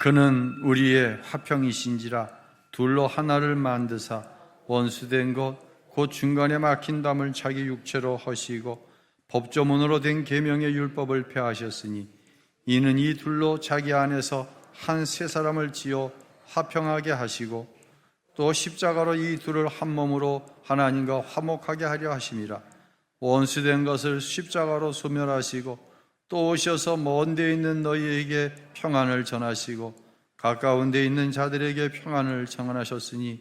그는 우리의 화평이신지라 둘로 하나를 만드사 원수된 것 곧 중간에 막힌 담을 자기 육체로 허시고 법조문으로 된 계명의 율법을 폐하셨으니 이는 이 둘로 자기 안에서 한 세 사람을 지어 화평하게 하시고 또 십자가로 이 둘을 한 몸으로 하나님과 화목하게 하려 하심이라. 원수된 것을 십자가로 소멸하시고 또 오셔서 먼 데 있는 너희에게 평안을 전하시고 가까운 데 있는 자들에게 평안을 전하셨으니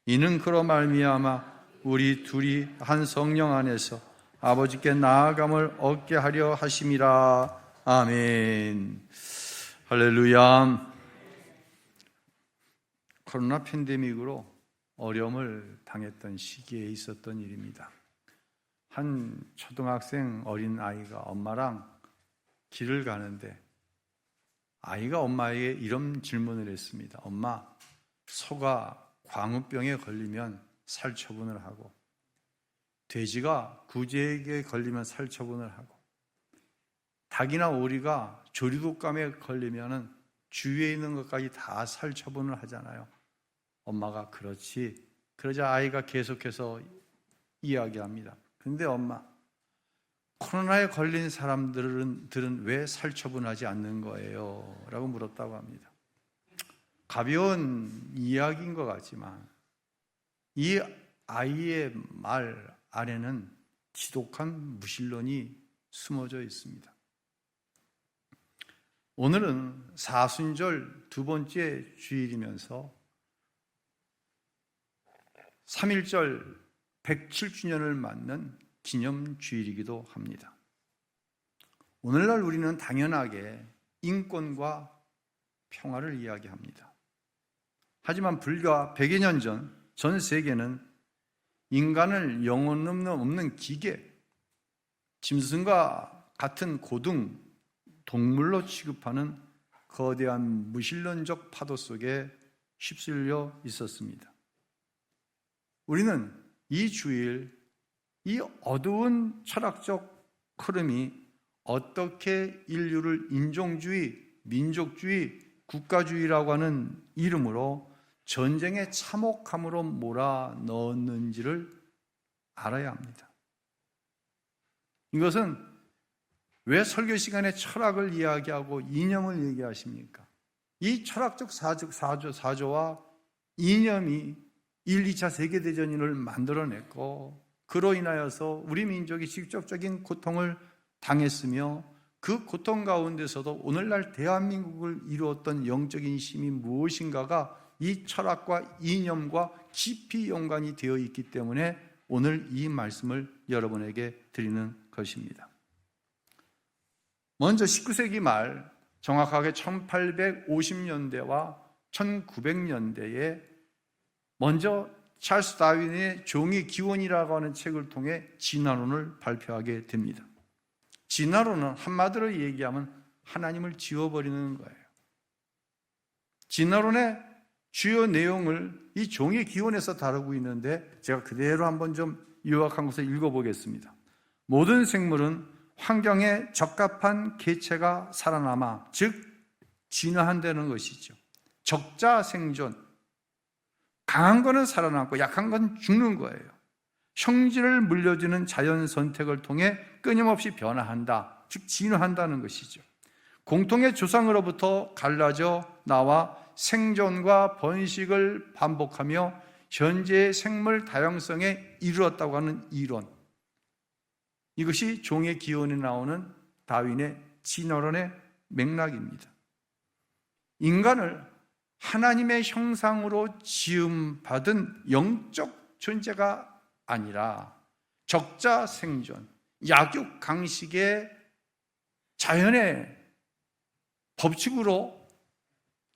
이는 그로 말미암아 우리 둘이 한 성령 안에서 아버지께 나아감을 얻게 하려 하심이라. 아멘. 할렐루야. 코로나 팬데믹으로 어려움을 당했던 시기에 있었던 일입니다. 한 초등학생 어린 아이가 엄마랑 길을 가는데 아이가 엄마에게 이런 질문을 했습니다. 엄마, 소가 광우병에 걸리면 살처분을 하고 돼지가 구제에게 걸리면 살처분을 하고 닭이나 오리가 조류독감에 걸리면 주위에 있는 것까지 다 살처분을 하잖아요. 엄마가 그렇지. 그러자 아이가 계속해서 이야기합니다. 근데 엄마, 코로나에 걸린 사람들은 왜 살처분하지 않는 거예요? 라고 물었다고 합니다. 가벼운 이야기인 것 같지만 이 아이의 말 안에는 지독한 무신론이 숨어져 있습니다. 오늘은 사순절 두 번째 주일이면서 3.1절 107주년을 맞는 기념주일이기도 합니다. 오늘날 우리는 당연하게 인권과 평화를 이야기합니다. 하지만 불과 100여 년 전 전 세계는 인간을 영혼 없는 기계, 짐승과 같은 고등 동물로 취급하는 거대한 무신론적 파도 속에 휩쓸려 있었습니다. 우리는 이 주일 이 어두운 철학적 흐름이 어떻게 인류를 인종주의, 민족주의, 국가주의라고 하는 이름으로 전쟁의 참혹함으로 몰아넣었는지를 알아야 합니다. 이것은 왜 설교 시간에 철학을 이야기하고 이념을 얘기하십니까? 이 철학적 사조와 이념이 1, 2차 세계대전을 만들어냈고 그로 인하여서 우리 민족이 직접적인 고통을 당했으며 그 고통 가운데서도 오늘날 대한민국을 이루었던 영적인 힘이 무엇인가가 이 철학과 이념과 깊이 연관이 되어 있기 때문에 오늘 이 말씀을 여러분에게 드리는 것입니다. 먼저 19세기 말 정확하게 1850년대와 1900년대에 먼저 찰스 다윈의 종의 기원이라고 하는 책을 통해 진화론을 발표하게 됩니다. 진화론은 한마디로 얘기하면 하나님을 지워버리는 거예요. 진화론의 주요 내용을 이 종의 기원에서 다루고 있는데 제가 그대로 한번 좀 요약한 것을 읽어보겠습니다. 모든 생물은 환경에 적합한 개체가 살아남아 즉 진화한다는 것이죠. 적자 생존, 강한 거는 살아남고 약한 건 죽는 거예요. 형질을 물려주는 자연 선택을 통해 끊임없이 변화한다, 즉 진화한다는 것이죠. 공통의 조상으로부터 갈라져 나와 생존과 번식을 반복하며 현재의 생물 다양성에 이르렀다고 하는 이론, 이것이 종의 기원에 나오는 다윈의 진화론의 맥락입니다. 인간을 하나님의 형상으로 지음받은 영적 존재가 아니라 적자 생존, 약육 강식의 자연의 법칙으로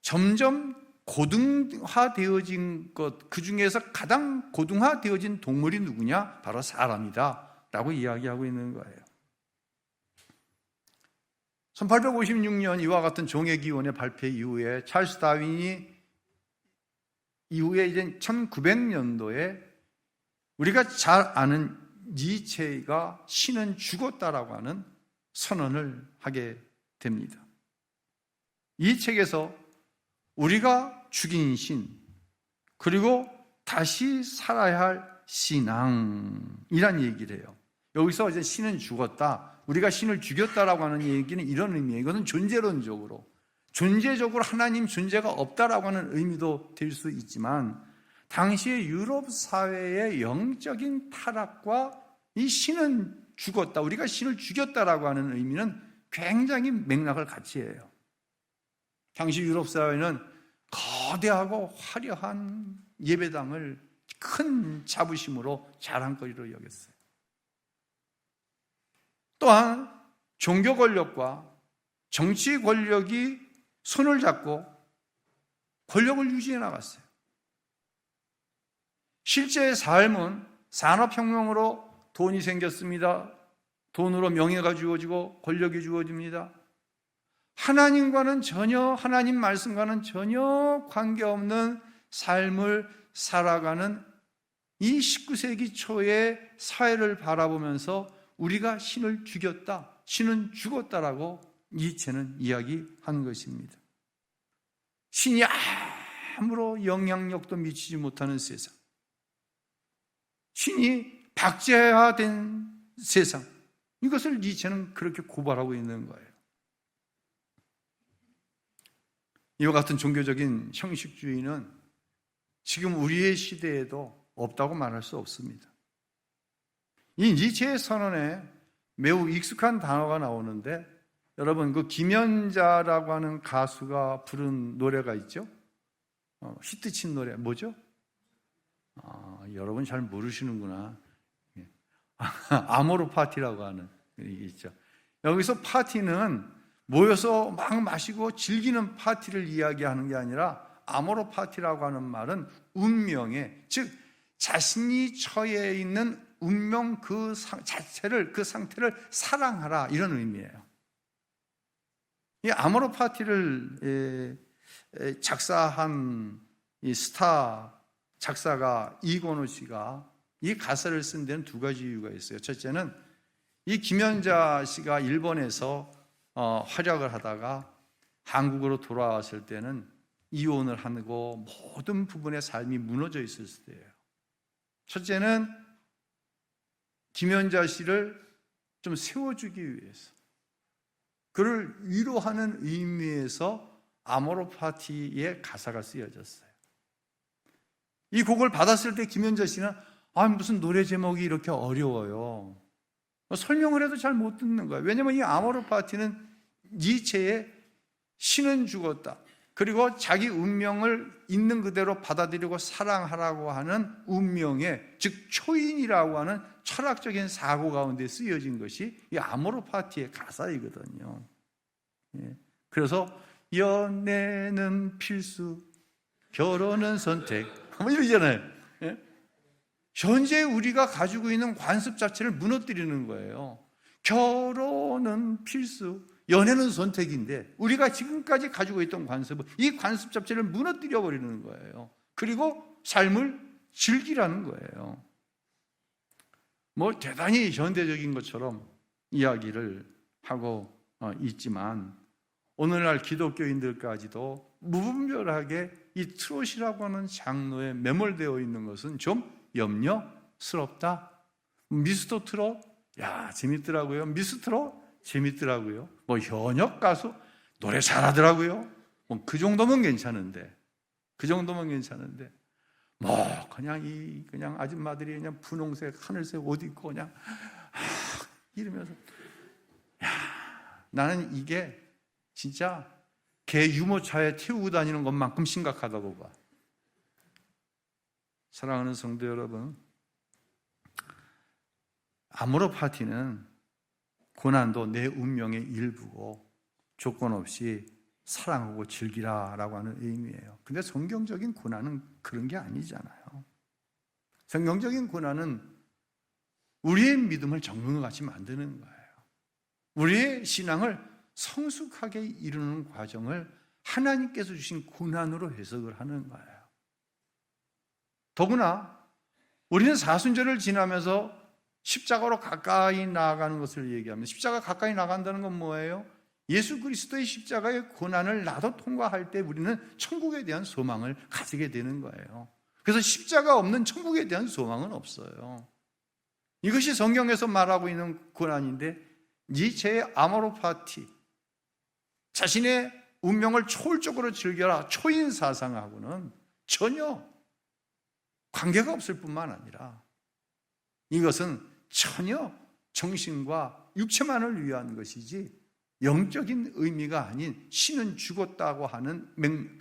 점점 고등화되어진 것, 그 중에서 가장 고등화되어진 동물이 누구냐? 바로 사람이다 라고 이야기하고 있는 거예요. 1856년 이와 같은 종의 기원의 발표 이후에 찰스 다윈이 이후에 이제 1900년도에 우리가 잘 아는 니체가 신은 죽었다라고 하는 선언을 하게 됩니다. 이 책에서 우리가 죽인 신, 그리고 다시 살아야 할 신앙이란 얘기를 해요. 여기서 이제 신은 죽었다, 우리가 신을 죽였다라고 하는 얘기는 이런 의미예요. 이것은 존재론적으로, 존재적으로 하나님 존재가 없다라고 하는 의미도 될 수 있지만, 당시의 유럽 사회의 영적인 타락과 이 신은 죽었다, 우리가 신을 죽였다라고 하는 의미는 굉장히 맥락을 같이 해요. 당시 유럽 사회는 거대하고 화려한 예배당을 큰 자부심으로 자랑거리로 여겼어요. 또한 종교 권력과 정치 권력이 손을 잡고 권력을 유지해 나갔어요. 실제 삶은 산업혁명으로 돈이 생겼습니다. 돈으로 명예가 주어지고 권력이 주어집니다. 하나님과는 전혀, 하나님 말씀과는 전혀 관계없는 삶을 살아가는 이 19세기 초의 사회를 바라보면서 우리가 신을 죽였다, 신은 죽었다라고 니체는 이야기한 것입니다. 신이 아무런 영향력도 미치지 못하는 세상, 신이 박제화된 세상, 이것을 니체는 그렇게 고발하고 있는 거예요. 이와 같은 종교적인 형식주의는 지금 우리의 시대에도 없다고 말할 수 없습니다. 이 니체의 선언에 매우 익숙한 단어가 나오는데, 여러분 그 김연자라고 하는 가수가 부른 노래가 있죠? 히트친 노래 뭐죠? 여러분 잘 모르시는구나. 아모르 파티라고 하는 게 있죠. 여기서 파티는 모여서 막 마시고 즐기는 파티를 이야기하는 게 아니라, 아모르 파티라고 하는 말은 운명에, 즉 자신이 처해 있는 운명 그 자체를, 그 상태를 사랑하라, 이런 의미예요. 이 아모르 파티를 작사한 이 스타 작사가 이건우 씨가 이 가사를 쓴 데는 두 가지 이유가 있어요. 첫째는 이 김연자 씨가 일본에서 활약을 하다가 한국으로 돌아왔을 때는 이혼을 하고 모든 부분의 삶이 무너져 있을 때예요. 첫째는 김연자 씨를 좀 세워주기 위해서, 그를 위로하는 의미에서 아모르 파티의 가사가 쓰여졌어요. 이 곡을 받았을 때 김연자 씨는 무슨 노래 제목이 이렇게 어려워요, 설명을 해도 잘 못 듣는 거예요. 왜냐하면 이 아모르 파티는 니체의 신은 죽었다, 그리고 자기 운명을 있는 그대로 받아들이고 사랑하라고 하는 운명의, 즉 초인이라고 하는 철학적인 사고 가운데 쓰여진 것이 이 아모르 파티의 가사이거든요. 그래서 연애는 필수, 결혼은 선택, 뭐 이러잖아요. 현재 우리가 가지고 있는 관습 자체를 무너뜨리는 거예요. 결혼은 필수, 연애는 선택인데 우리가 지금까지 가지고 있던 관습은, 이 관습 자체를 무너뜨려 버리는 거예요. 그리고 삶을 즐기라는 거예요. 뭐 대단히 현대적인 것처럼 이야기를 하고 있지만, 오늘날 기독교인들까지도 무분별하게 이 트롯이라고 하는 장르에 매몰되어 있는 것은 좀 염려스럽다. 미스터 트롯, 야 재밌더라고요. 미스 트롯 재밌더라고요. 뭐 현역 가수 노래 잘하더라고요. 뭐 그 정도면 괜찮은데, 뭐 그냥 아줌마들이 그냥 분홍색, 하늘색 옷 입고 그냥 이러면서, 나는 이게 진짜 개 유모차에 태우고 다니는 것만큼 심각하다고 봐. 사랑하는 성도 여러분, 아모르 파티는 고난도 내 운명의 일부고 조건 없이 사랑하고 즐기라라고 하는 의미예요. 근데 성경적인 고난은 그런 게 아니잖아요. 성경적인 고난은 우리의 믿음을 정금같이 만드는 거예요. 우리의 신앙을 성숙하게 이루는 과정을 하나님께서 주신 고난으로 해석을 하는 거예요. 더구나 우리는 사순절을 지나면서 십자가로 가까이 나아가는 것을 얘기합니다. 십자가 가까이 나간다는 건 뭐예요? 예수 그리스도의 십자가의 고난을 나도 통과할 때 우리는 천국에 대한 소망을 가지게 되는 거예요. 그래서 십자가 없는 천국에 대한 소망은 없어요. 이것이 성경에서 말하고 있는 고난인데, 니체의 아모로파티, 자신의 운명을 초월적으로 즐겨라 초인 사상하고는 전혀 관계가 없을 뿐만 아니라 이것은 전혀 정신과 육체만을 위한 것이지 영적인 의미가 아닌 신은 죽었다고 하는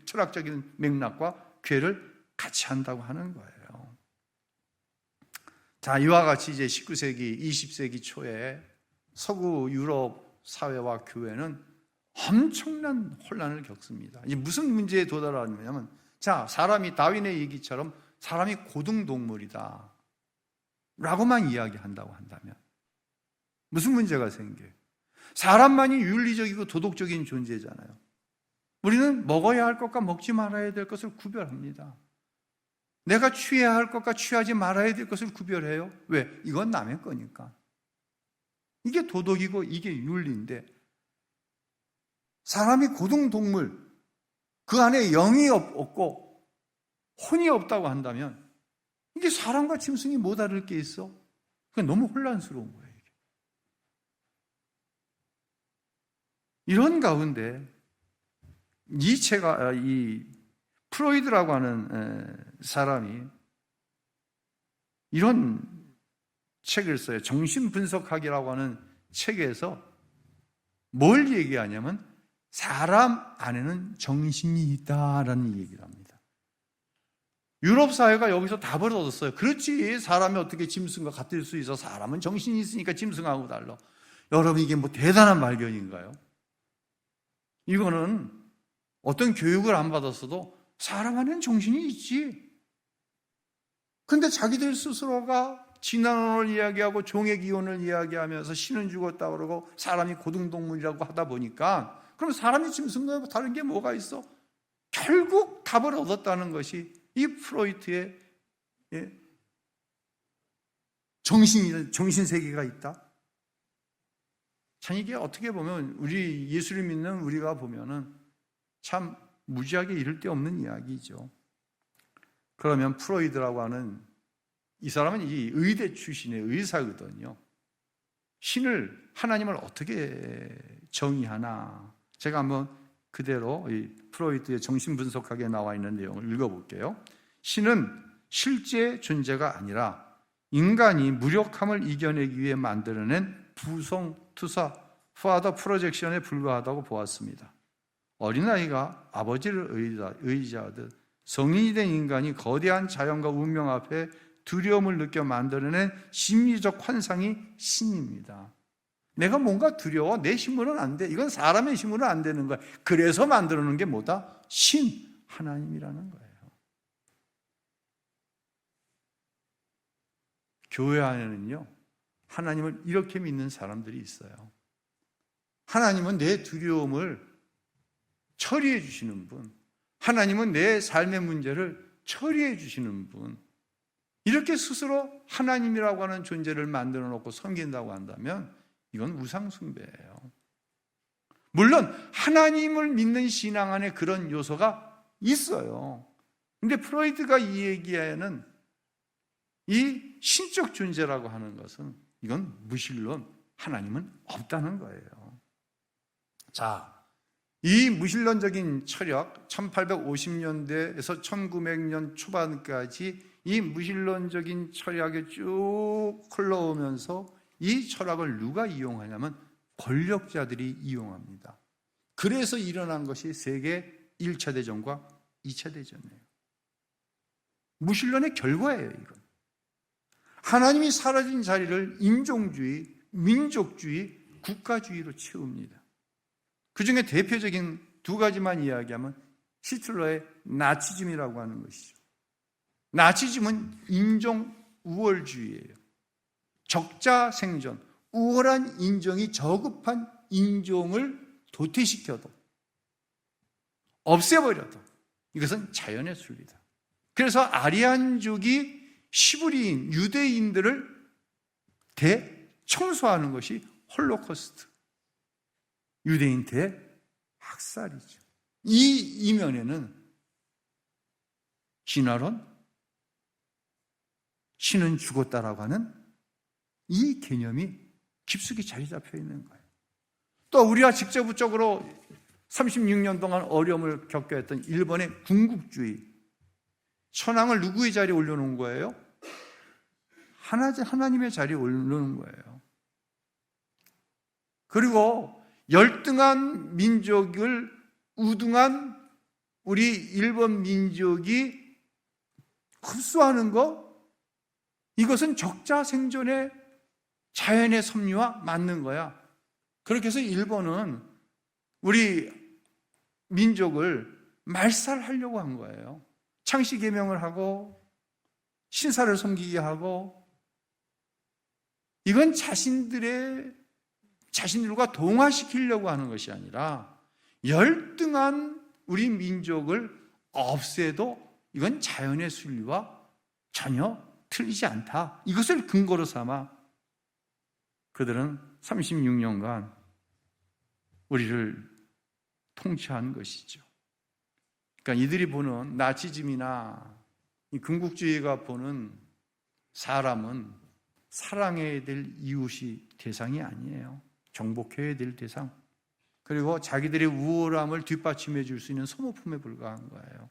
철학적인 맥락과 궤를 같이 한다고 하는 거예요. 자, 이와 같이 이제 19세기, 20세기 초에 서구 유럽 사회와 교회는 엄청난 혼란을 겪습니다. 이제 무슨 문제에 도달하냐면, 자, 사람이 다윈의 얘기처럼 사람이 고등동물이다 라고만 이야기한다고 한다면 무슨 문제가 생겨요? 사람만이 윤리적이고 도덕적인 존재잖아요. 우리는 먹어야 할 것과 먹지 말아야 될 것을 구별합니다. 내가 취해야 할 것과 취하지 말아야 될 것을 구별해요. 왜? 이건 남의 거니까. 이게 도덕이고 이게 윤리인데, 사람이 고등동물, 그 안에 영이 없고 혼이 없다고 한다면 이게 사람과 짐승이 뭐 다를 게 있어? 그게 너무 혼란스러운 거예요. 이런 가운데 니체가, 이 프로이드라고 하는 사람이 이런 책을 써요. 정신분석학이라고 하는 책에서 뭘 얘기하냐면 사람 안에는 정신이 있다라는 얘기를 합니다. 유럽 사회가 여기서 답을 얻었어요. 그렇지, 사람이 어떻게 짐승과 같을 수 있어? 사람은 정신이 있으니까 짐승하고 달라. 여러분, 이게 뭐 대단한 발견인가요? 이거는 어떤 교육을 안 받았어도 사람 안에는 정신이 있지. 근데 자기들 스스로가 진화론을 이야기하고 종의 기원을 이야기하면서 신은 죽었다 그러고 사람이 고등동물이라고 하다 보니까, 그럼 사람이 짐승과 다른 게 뭐가 있어? 결국 답을 얻었다는 것이 이 프로이트의 정신세계가 있다. 참, 이게 어떻게 보면 우리 예수를 믿는 우리가 보면은 참 무지하게 이를 데 없는 이야기죠. 그러면 프로이드라고 하는 이 사람은 이 의대 출신의 의사거든요. 신을, 하나님을 어떻게 정의하나? 제가 한번 그대로 이 프로이드의 정신분석학에 나와 있는 내용을 읽어볼게요. 신은 실제 존재가 아니라 인간이 무력함을 이겨내기 위해 만들어낸 부성, 투사, 파더 프로젝션에 불과하다고 보았습니다. 어린아이가 아버지를 의지하듯 성인이 된 인간이 거대한 자연과 운명 앞에 두려움을 느껴 만들어낸 심리적 환상이 신입니다. 내가 뭔가 두려워, 내 힘으로는 안 돼. 이건 사람의 힘으로는 안 되는 거야. 그래서 만들어 놓은 게 뭐다? 신, 하나님이라는 거예요. 교회 안에는요, 하나님을 이렇게 믿는 사람들이 있어요. 하나님은 내 두려움을 처리해 주시는 분, 하나님은 내 삶의 문제를 처리해 주시는 분, 이렇게 스스로 하나님이라고 하는 존재를 만들어 놓고 섬긴다고 한다면 이건 우상숭배예요. 물론 하나님을 믿는 신앙 안에 그런 요소가 있어요. 근데 프로이드가 이 얘기에는 이 신적 존재라고 하는 것은 이건 무신론, 하나님은 없다는 거예요. 자, 이 무신론적인 철학, 1850년대에서 1900년 초반까지 이 무신론적인 철학이 쭉 흘러오면서 이 철학을 누가 이용하냐면 권력자들이 이용합니다. 그래서 일어난 것이 세계 1차 대전과 2차 대전이에요. 무신론의 결과예요, 이건. 하나님이 사라진 자리를 인종주의, 민족주의, 국가주의로 채웁니다. 그 중에 대표적인 두 가지만 이야기하면 히틀러의 나치즘이라고 하는 것이죠. 나치즘은 인종 우월주의예요. 적자 생존, 우월한 인종이 저급한 인종을 도태시켜도, 없애버려도 이것은 자연의 순리다. 그래서 아리안족이 시브리인, 유대인들을 대청소하는 것이 홀로코스트. 유대인 대학살이죠. 이 이면에는 진화론, 신은 죽었다라고 하는 이 개념이 깊숙이 자리 잡혀 있는 거예요. 또 우리가 직접적으로 36년 동안 어려움을 겪게 했던 일본의 군국주의, 천황을 누구의 자리에 올려놓은 거예요? 하나님의 자리에 올려놓은 거예요. 그리고 열등한 민족을 우등한 우리 일본 민족이 흡수하는 것, 이것은 적자생존의 자연의 섭리와 맞는 거야. 그렇게 해서 일본은 우리 민족을 말살하려고 한 거예요. 창씨개명을 하고 신사를 섬기게 하고, 이건 자신들과 동화시키려고 하는 것이 아니라 열등한 우리 민족을 없애도 이건 자연의 순리와 전혀 틀리지 않다. 이것을 근거로 삼아 그들은 36년간 우리를 통치한 것이죠. 그러니까 이들이 보는 나치즘이나 이 군국주의가 보는 사람은 사랑해야 될 이웃이 대상이 아니에요. 정복해야 될 대상. 그리고 자기들의 우월함을 뒷받침해 줄 수 있는 소모품에 불과한 거예요.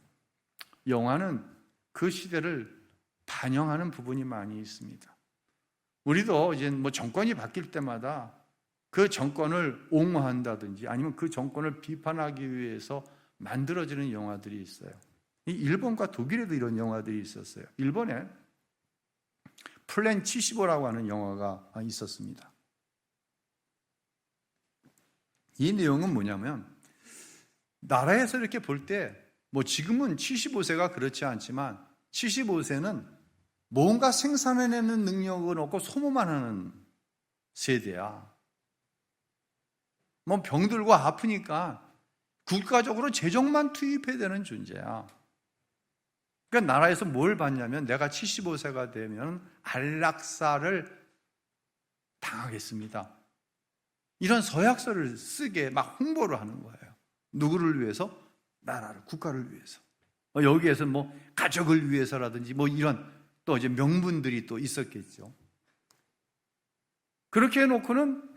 영화는 그 시대를 반영하는 부분이 많이 있습니다. 우리도 이제 정권이 바뀔 때마다 그 정권을 옹호한다든지 아니면 그 정권을 비판하기 위해서 만들어지는 영화들이 있어요. 일본과 독일에도 이런 영화들이 있었어요. 일본에 플랜 75라고 하는 영화가 있었습니다. 이 내용은 뭐냐면, 나라에서 이렇게 볼 때 지금은 75세가 그렇지 않지만 75세는 뭔가 생산해내는 능력은 없고 소모만 하는 세대야. 병들고 아프니까 국가적으로 재정만 투입해야 되는 존재야. 그러니까 나라에서 뭘 받냐면, 내가 75세가 되면 안락사를 당하겠습니다. 이런 서약서를 쓰게 막 홍보를 하는 거예요. 누구를 위해서? 나라를, 국가를 위해서. 여기에서 가족을 위해서라든지 이런 또 이제 명분들이 또 있었겠죠. 그렇게 해놓고는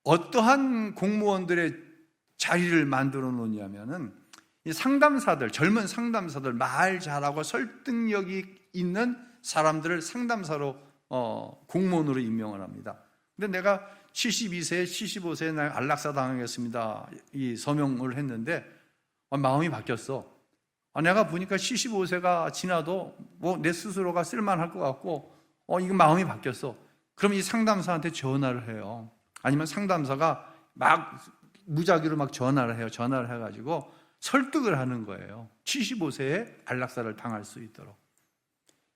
어떠한 공무원들의 자리를 만들어 놓냐면은 이 상담사들, 젊은 상담사들, 말 잘하고 설득력이 있는 사람들을 상담사로 공무원으로 임명을 합니다. 근데 내가 72세, 75세에 날 안락사 당하겠습니다, 이 서명을 했는데 마음이 바뀌었어. 내가 보니까 75세가 지나도 내 스스로가 쓸만할 것 같고 이거 마음이 바뀌었어. 그럼 이 상담사한테 전화를 해요. 아니면 상담사가 막 무작위로 막 전화를 해요. 전화를 해가지고 설득을 하는 거예요. 75세에 안락사를 당할 수 있도록.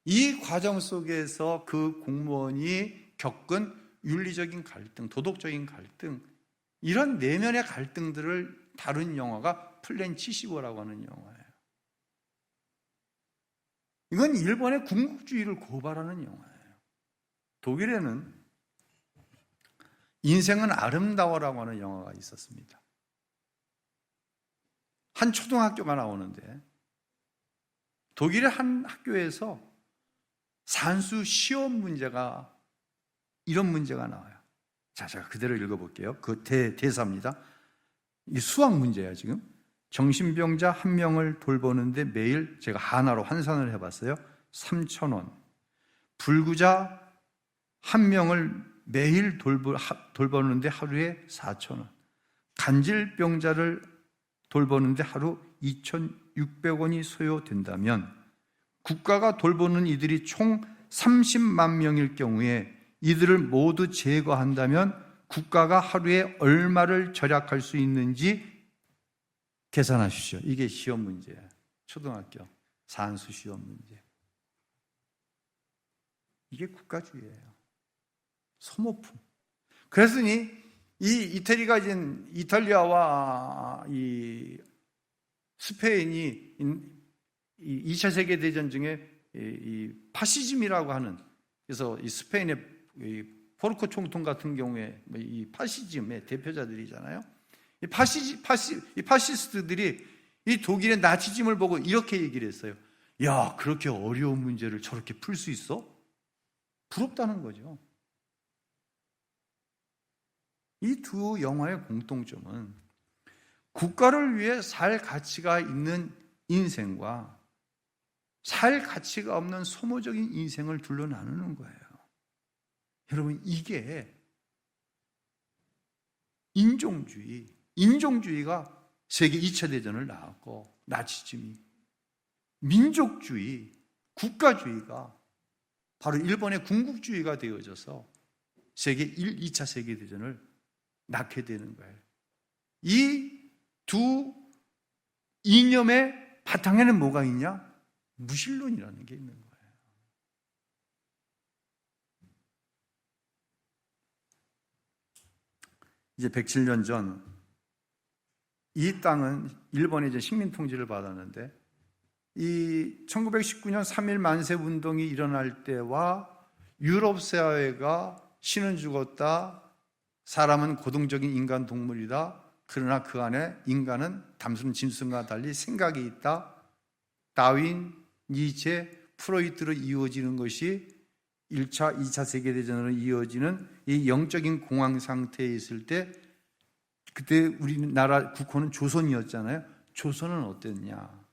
이 과정 속에서 그 공무원이 겪은 윤리적인 갈등, 도덕적인 갈등, 이런 내면의 갈등들을 다룬 영화가 플랜 75라고 하는 영화예요. 이건 일본의 군국주의를 고발하는 영화예요. 독일에는 인생은 아름다워라고 하는 영화가 있었습니다. 한 초등학교가 나오는데 독일의 한 학교에서 산수 시험 문제가, 이런 문제가 나와요. 자, 제가 그대로 읽어볼게요. 그 대사입니다. 이 수학 문제야 지금. 정신병자 한 명을 돌보는데 매일, 제가 하나로 환산을 해봤어요, 3,000원. 불구자 한 명을 매일 돌보는데 하루에 4,000원. 간질병자를 돌보는데 하루 2,600원이 소요된다면 국가가 돌보는 이들이 총 30만 명일 경우에 이들을 모두 제거한다면 국가가 하루에 얼마를 절약할 수 있는지 계산하십시오. 이게 시험 문제예요. 초등학교 산수 시험 문제. 이게 국가주의예요. 소모품. 그랬으니 이 이태리가 이제 이탈리아와 이 스페인이 2차 세계대전 중에 이 파시즘이라고 하는, 그래서 이 스페인의 이 포르코 총통 같은 경우에 이 파시즘의 대표자들이잖아요. 이 파시스트들이 이 독일의 나치즘을 보고 이렇게 얘기를 했어요. 야, 그렇게 어려운 문제를 저렇게 풀 수 있어? 부럽다는 거죠. 이 두 영화의 공통점은 국가를 위해 살 가치가 있는 인생과 살 가치가 없는 소모적인 인생을 둘로 나누는 거예요. 여러분, 이게 인종주의가 세계 2차 대전을 낳았고, 나치즘이, 민족주의, 국가주의가 바로 일본의 군국주의가 되어져서 세계 1, 2차 세계대전을 낳게 되는 거예요. 이 두 이념의 바탕에는 뭐가 있냐? 무신론이라는 게 있는 거예요. 이제 107년 전 이 땅은 일본의 이제 식민 통치를 받았는데, 이 1919년 3.1 만세 운동이 일어날 때와 유럽 사회가 신은 죽었다, 사람은 고등적인 인간 동물이다, 그러나 그 안에 인간은 단순 짐승과 달리 생각이 있다, 다윈, 니체, 프로이트로 이루어지는 것이 1차, 2차 세계대전으로 이어지는 이 영적인 공황 상태에 있을 때, 그때 우리나라 국호는 조선이었잖아요. 조선은 어땠냐?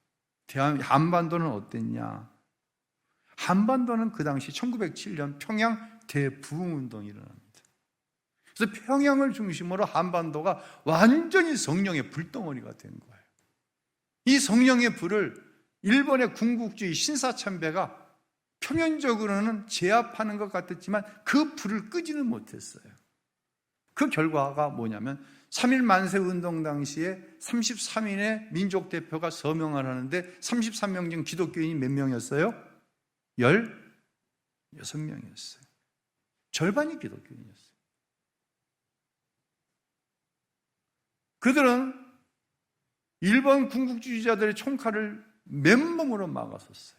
한반도는 어땠냐? 한반도는 그 당시 1907년 평양 대부흥운동이 일어납니다. 그래서 평양을 중심으로 한반도가 완전히 성령의 불덩어리가 된 거예요. 이 성령의 불을 일본의 군국주의 신사참배가 표면적으로는 제압하는 것 같았지만 그 불을 끄지는 못했어요. 그 결과가 뭐냐면 3.1 만세 운동 당시에 33인의 민족 대표가 서명을 하는데 33명 중 기독교인이 몇 명이었어요? 16명이었어요. 절반이 기독교인이었어요. 그들은 일본 군국주의자들의 총칼을 맨몸으로 막았었어요.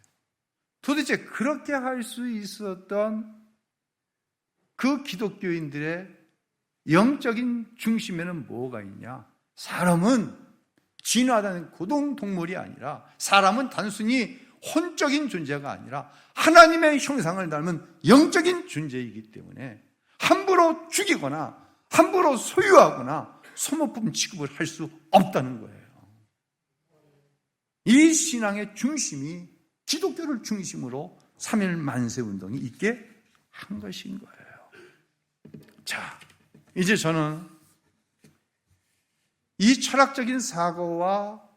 도대체 그렇게 할 수 있었던 그 기독교인들의 영적인 중심에는 뭐가 있냐? 사람은 진화된 고등동물이 아니라, 사람은 단순히 혼적인 존재가 아니라 하나님의 형상을 닮은 영적인 존재이기 때문에 함부로 죽이거나 함부로 소유하거나 소모품 취급을 할 수 없다는 거예요. 이 신앙의 중심이 기독교를 중심으로 3.1 만세 운동이 있게 한 것인 거예요. 자, 이제 저는 이 철학적인 사고와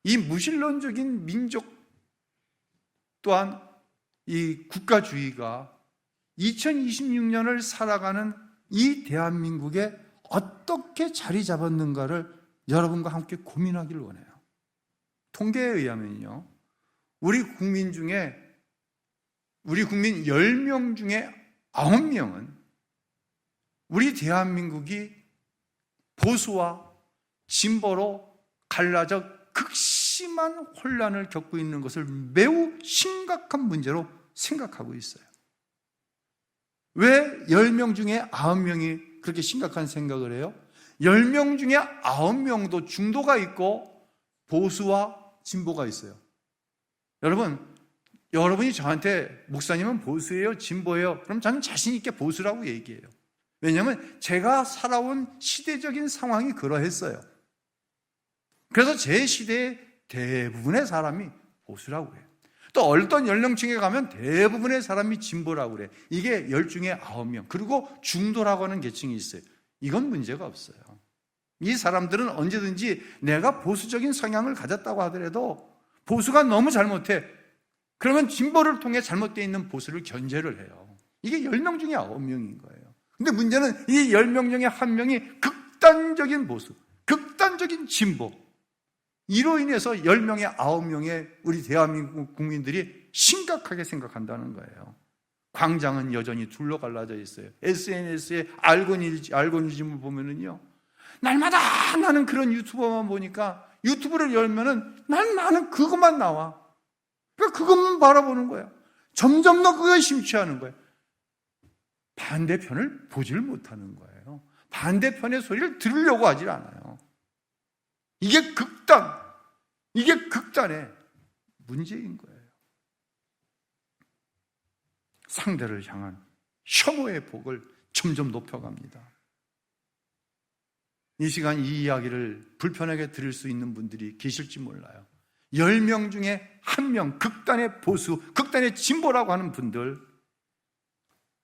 이 무신론적인 민족 또한 이 국가주의가 2026년을 살아가는 이 대한민국에 어떻게 자리 잡았는가를 여러분과 함께 고민하기를 원해요. 통계에 의하면요, 우리 국민 10명 중에 9명은 우리 대한민국이 보수와 진보로 갈라져 극심한 혼란을 겪고 있는 것을 매우 심각한 문제로 생각하고 있어요. 왜 10명 중에 9명이 그렇게 심각한 생각을 해요? 10명 중에 9명도 중도가 있고 보수와 진보가 있어요. 여러분이 저한테 목사님은 보수예요? 진보예요? 그럼 저는 자신 있게 보수라고 얘기해요. 왜냐하면 제가 살아온 시대적인 상황이 그러했어요. 그래서 제 시대의 대부분의 사람이 보수라고 해요. 또 어떤 연령층에 가면 대부분의 사람이 진보라고 그래요. 이게 10 중에 9명. 그리고 중도라고 하는 계층이 있어요. 이건 문제가 없어요. 이 사람들은 언제든지 내가 보수적인 성향을 가졌다고 하더라도 보수가 너무 잘못해. 그러면 진보를 통해 잘못되어 있는 보수를 견제를 해요. 이게 10명 중에 9명인 거예요. 근데 문제는 이 10명 중에 1명이 극단적인 보수, 극단적인 진보, 이로 인해서 10명에 9명의 우리 대한민국 국민들이 심각하게 생각한다는 거예요. 광장은 여전히 둘로 갈라져 있어요. SNS에 알고리즘을 보면은요, 날마다 나는 그런 유튜버만 보니까 유튜브를 열면은 나는 그것만 나와. 그러니까 그것만 바라보는 거야. 점점 더 그거에 심취하는 거예요. 반대편을 보질 못하는 거예요. 반대편의 소리를 들으려고 하질 않아요. 이게 극단의 문제인 거예요. 상대를 향한 혐오의 복을 점점 높여갑니다. 이 시간 이 이야기를 불편하게 들을 수 있는 분들이 계실지 몰라요. 10명 중에 1명, 극단의 보수, 극단의 진보라고 하는 분들,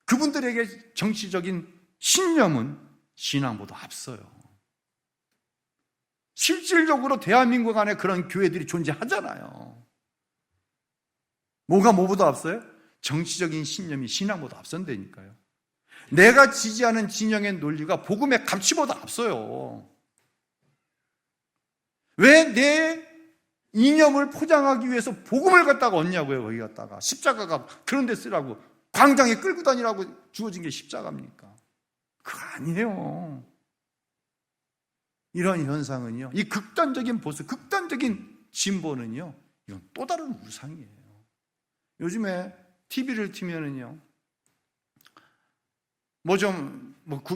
그분들에게 정치적인 신념은 신앙보다 앞서요. 실질적으로 대한민국 안에 그런 교회들이 존재하잖아요. 뭐보다 앞서요? 정치적인 신념이 신앙보다 앞선다니까요. 내가 지지하는 진영의 논리가 복음의 가치보다 앞서요. 왜 내 이념을 포장하기 위해서 복음을 갖다가 얻냐고요. 거기 갖다가 십자가가 그런 데 쓰라고, 광장에 끌고 다니라고 주어진 게 십자가입니까? 그거 아니에요. 이런 현상은요, 이 극단적인 보수, 극단적인 진보는요, 이건 또 다른 우상이에요. 요즘에 TV를 틀면은요,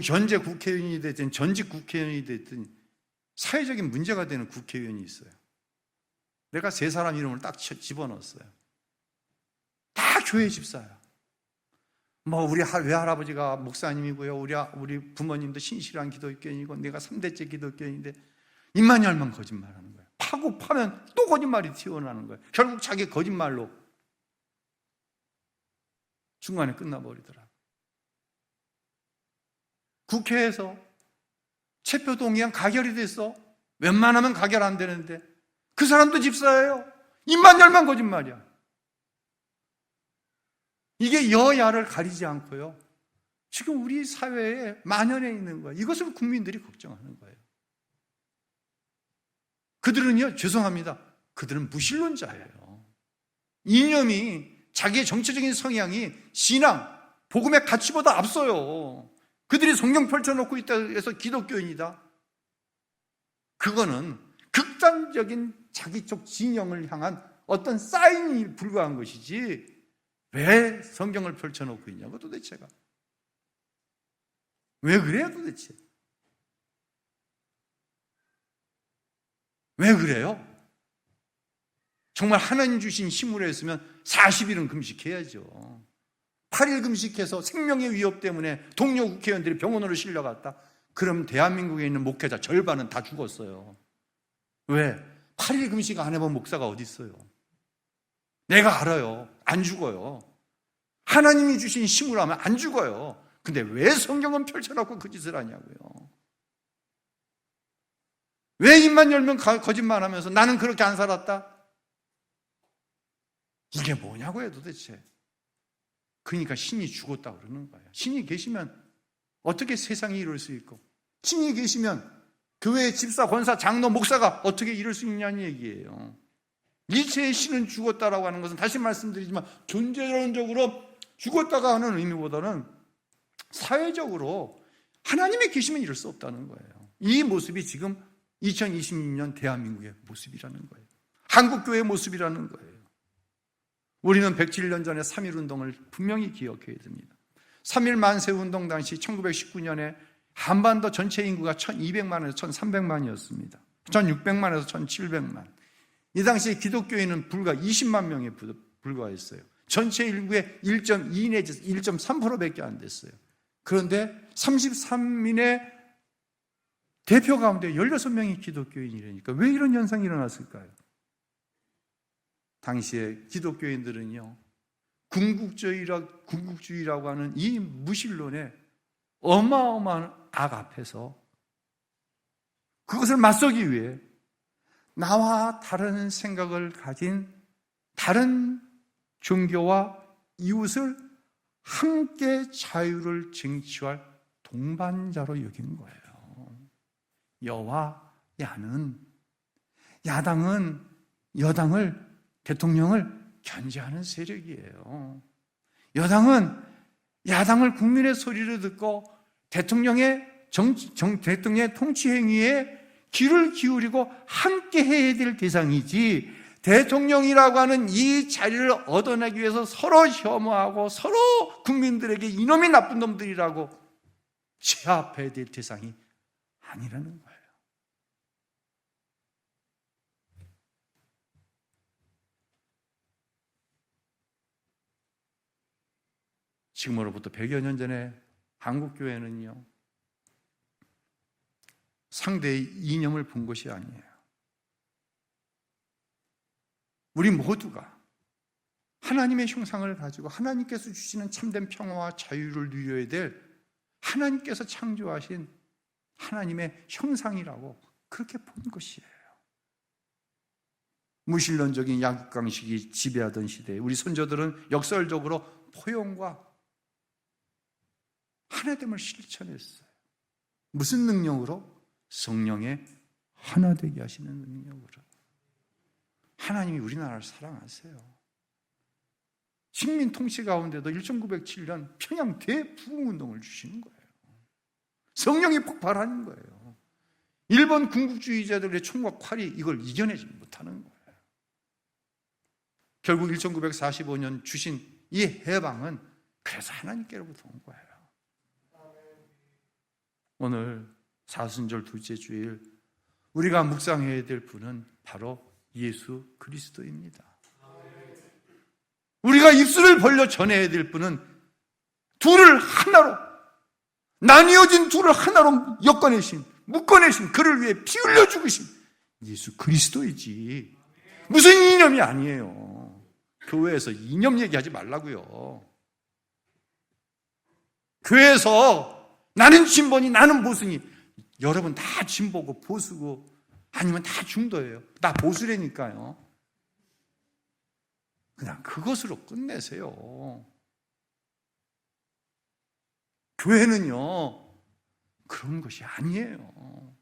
현재 국회의원이 됐든 전직 국회의원이 됐든 사회적인 문제가 되는 국회의원이 있어요. 내가 3사람 이름을 딱 집어넣었어요. 다 교회 집사야. 우리 외할아버지가 목사님이고요. 우리 부모님도 신실한 기독교인이고, 내가 3대째 기독교인인데, 입만 열면 거짓말하는 거예요. 파면 또 거짓말이 튀어나오는 거예요. 결국 자기 거짓말로 중간에 끝나버리더라. 국회에서 체포동의안 가결이 됐어. 웬만하면 가결 안 되는데 그 사람도 집사예요. 입만 열면 거짓말이야. 이게 여야를 가리지 않고요, 지금 우리 사회에 만연해 있는 거예요. 이것을 국민들이 걱정하는 거예요. 그들은요, 죄송합니다, 그들은 무신론자예요. 이념이, 자기의 정치적인 성향이 신앙, 복음의 가치보다 앞서요. 그들이 성경 펼쳐놓고 있다 해서 기독교인이다, 그거는 극단적인 자기 쪽 진영을 향한 어떤 사인이 불과한 것이지, 왜 성경을 펼쳐놓고 있냐고 도대체가. 왜 그래요 도대체? 왜 그래요? 정말 하나님 주신 힘으로 했으면 40일은 금식해야죠. 8일 금식해서 생명의 위협 때문에 동료 국회의원들이 병원으로 실려갔다. 그럼 대한민국에 있는 목회자 절반은 다 죽었어요. 왜? 8일 금식 안 해본 목사가 어디 있어요? 내가 알아요. 안 죽어요. 하나님이 주신 힘으로 하면 안 죽어요. 근데 왜 성경은 펼쳐놓고 그 짓을 하냐고요. 왜 입만 열면 거짓말하면서 나는 그렇게 안 살았다? 이게 뭐냐고요 도대체. 그러니까 신이 죽었다고 그러는 거예요. 신이 계시면 어떻게 세상이 이룰 수 있고, 신이 계시면 교회 집사, 권사, 장로, 목사가 어떻게 이룰 수 있냐는 얘기예요. 일체의 신은 죽었다라고 하는 것은, 다시 말씀드리지만, 존재론적으로 죽었다가 하는 의미보다는 사회적으로 하나님이 계시면 이룰 수 없다는 거예요. 이 모습이 지금 2026년 대한민국의 모습이라는 거예요. 한국교회의 모습이라는 거예요. 우리는 107년 전에 3.1운동을 분명히 기억해야 됩니다. 3.1 만세운동 당시 1919년에 한반도 전체 인구가 1200만에서 1300만이었습니다. 1600만에서 1700만. 이 당시에 기독교인은 불과 20만 명에 불과했어요. 전체 인구의 1.2 내지 1.3%밖에 안 됐어요. 그런데 33인의 대표 가운데 16명이 기독교인이라니까 왜 이런 현상이 일어났을까요? 당시에 기독교인들은요, 궁극주의라고 하는 이 무신론의 어마어마한 악 앞에서 그것을 맞서기 위해 나와 다른 생각을 가진 다른 종교와 이웃을 함께 자유를 쟁취할 동반자로 여긴 거예요. 여와 야는, 야당은 여당을, 대통령을 견제하는 세력이에요. 여당은 야당을 국민의 소리를 듣고 대통령의 대통령의 통치 행위에 귀를 기울이고 함께 해야 될 대상이지, 대통령이라고 하는 이 자리를 얻어내기 위해서 서로 혐오하고 서로 국민들에게 이놈이 나쁜 놈들이라고 제압해야 될 대상이 아니라는 거예요. 지금으로부터 100여 년 전에 한국교회는요, 상대의 이념을 본 것이 아니에요. 우리 모두가 하나님의 형상을 가지고 하나님께서 주시는 참된 평화와 자유를 누려야 될 하나님께서 창조하신 하나님의 형상이라고 그렇게 본 것이에요. 무신론적인 약육강식이 지배하던 시대에 우리 선조들은 역설적으로 포용과 하나됨을 실천했어요. 무슨 능력으로? 성령의 하나되게 하시는 능력으로. 하나님이 우리나라를 사랑하세요. 식민 통치 가운데도 1907년 평양 대부흥운동을 주시는 거예요. 성령이 폭발하는 거예요. 일본 군국주의자들의 총과 칼이 이걸 이겨내지 못하는 거예요. 결국 1945년 주신 이 해방은 그래서 하나님께로부터 온 거예요. 오늘 사순절 둘째 주일 우리가 묵상해야 될 분은 바로 예수 그리스도입니다. 우리가 입술을 벌려 전해야 될 분은 둘을 하나로, 나뉘어진 둘을 하나로 묶어내신 그를 위해 피 흘려 죽으신 예수 그리스도이지, 무슨 이념이 아니에요. 교회에서 이념 얘기하지 말라고요. 교회에서 나는 진보니 나는 보수니, 여러분 다 진보고 보수고 아니면 다 중도예요. 나 보수라니까요. 그냥 그것으로 끝내세요. 교회는요 그런 것이 아니에요.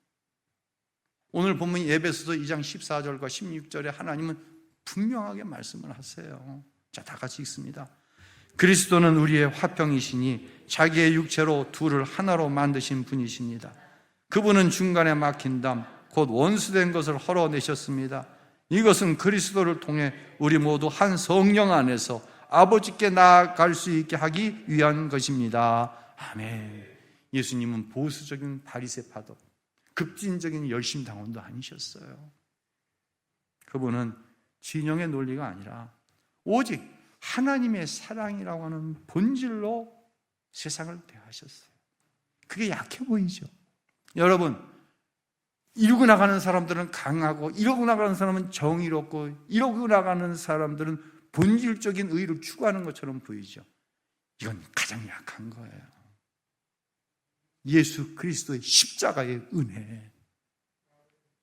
오늘 본문 에베소서 2장 14절과 16절에 하나님은 분명하게 말씀을 하세요. 자, 다 같이 읽습니다. 그리스도는 우리의 화평이시니 자기의 육체로 둘을 하나로 만드신 분이십니다. 그분은 중간에 막힌 담 곧 원수된 것을 헐어내셨습니다. 이것은 그리스도를 통해 우리 모두 한 성령 안에서 아버지께 나아갈 수 있게 하기 위한 것입니다. 아멘. 예수님은 보수적인 바리새파도 급진적인 열심당원도 아니셨어요. 그분은 진영의 논리가 아니라 오직 하나님의 사랑이라고 하는 본질로 세상을 대하셨어요. 그게 약해 보이죠? 여러분, 이러고 나가는 사람들은 강하고, 이러고 나가는 사람은 정의롭고, 이러고 나가는 사람들은 본질적인 의를 추구하는 것처럼 보이죠. 이건 가장 약한 거예요. 예수 그리스도의 십자가의 은혜,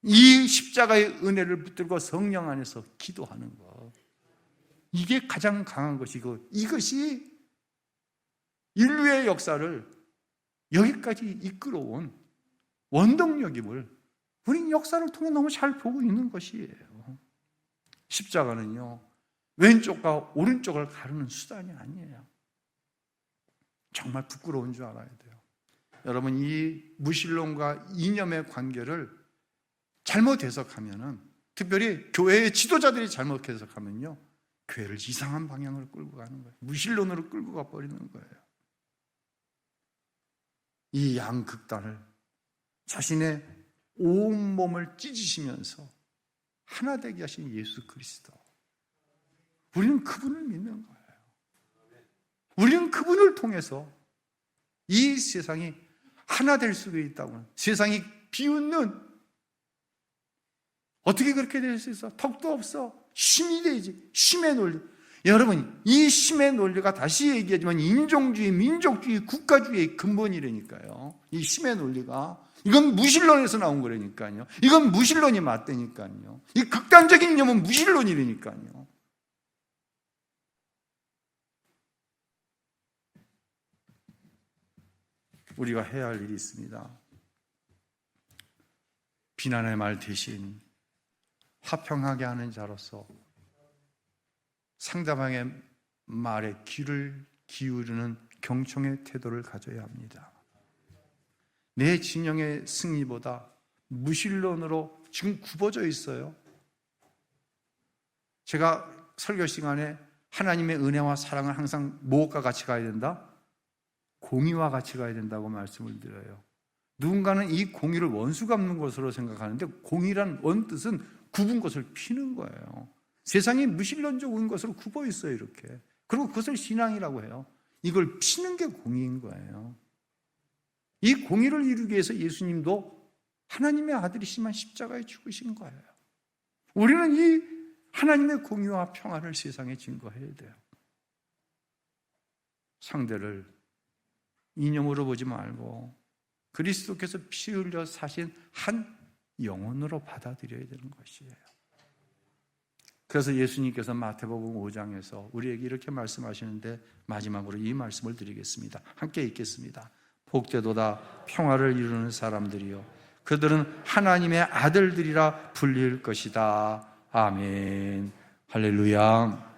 이 십자가의 은혜를 붙들고 성령 안에서 기도하는 것, 이게 가장 강한 것이고, 이것이 인류의 역사를 여기까지 이끌어온 원동력임을 우리는 역사를 통해 너무 잘 보고 있는 것이에요. 십자가는요, 왼쪽과 오른쪽을 가르는 수단이 아니에요. 정말 부끄러운 줄 알아야 돼요. 여러분, 이 무신론과 이념의 관계를 잘못 해석하면은, 특별히 교회의 지도자들이 잘못 해석하면요, 교회를 이상한 방향으로 끌고 가는 거예요. 무신론으로 끌고 가버리는 거예요. 이 양극단을 자신의 온몸을 찢으시면서 하나 되게 하신 예수 그리스도, 우리는 그분을 믿는 거예요. 우리는 그분을 통해서 이 세상이 하나 될 수 있다고. 세상이 비웃는, 어떻게 그렇게 될 수 있어? 턱도 없어. 힘이 되지. 힘의 논리. 여러분, 이 힘의 논리가 다시 얘기하지만 인종주의, 민족주의, 국가주의의 근본이라니까요. 이 힘의 논리가. 이건 무신론에서 나온 거라니까요. 이건 무신론이 맞다니까요. 이 극단적인 이념은 무신론이라니까요. 우리가 해야 할 일이 있습니다. 비난의 말 대신 화평하게 하는 자로서 상대방의 말에 귀를 기울이는 경청의 태도를 가져야 합니다. 내 진영의 승리보다 무신론으로 지금 굽어져 있어요. 제가 설교 시간에 하나님의 은혜와 사랑을 항상 무엇과 같이 가야 된다? 공의와 같이 가야 된다고 말씀을 드려요. 누군가는 이 공의를 원수 갚는 것으로 생각하는데, 공의란 원뜻은 굽은 것을 피는 거예요. 세상이 무신론적인 것으로 굽어 있어요, 이렇게. 그리고 그것을 신앙이라고 해요. 이걸 피는 게 공의인 거예요. 이 공의를 이루기 위해서 예수님도 하나님의 아들이시만 십자가에 죽으신 거예요. 우리는 이 하나님의 공의와 평화를 세상에 증거해야 돼요. 상대를 이념으로 보지 말고 그리스도께서 피 흘려 사신 한 영혼으로 받아들여야 되는 것이에요. 그래서 예수님께서 마태복음 5장에서 우리에게 이렇게 말씀하시는데 마지막으로 이 말씀을 드리겠습니다. 함께 읽겠습니다. 복되도다 평화를 이루는 사람들이요 그들은 하나님의 아들들이라 불릴 것이다. 아멘. 할렐루야.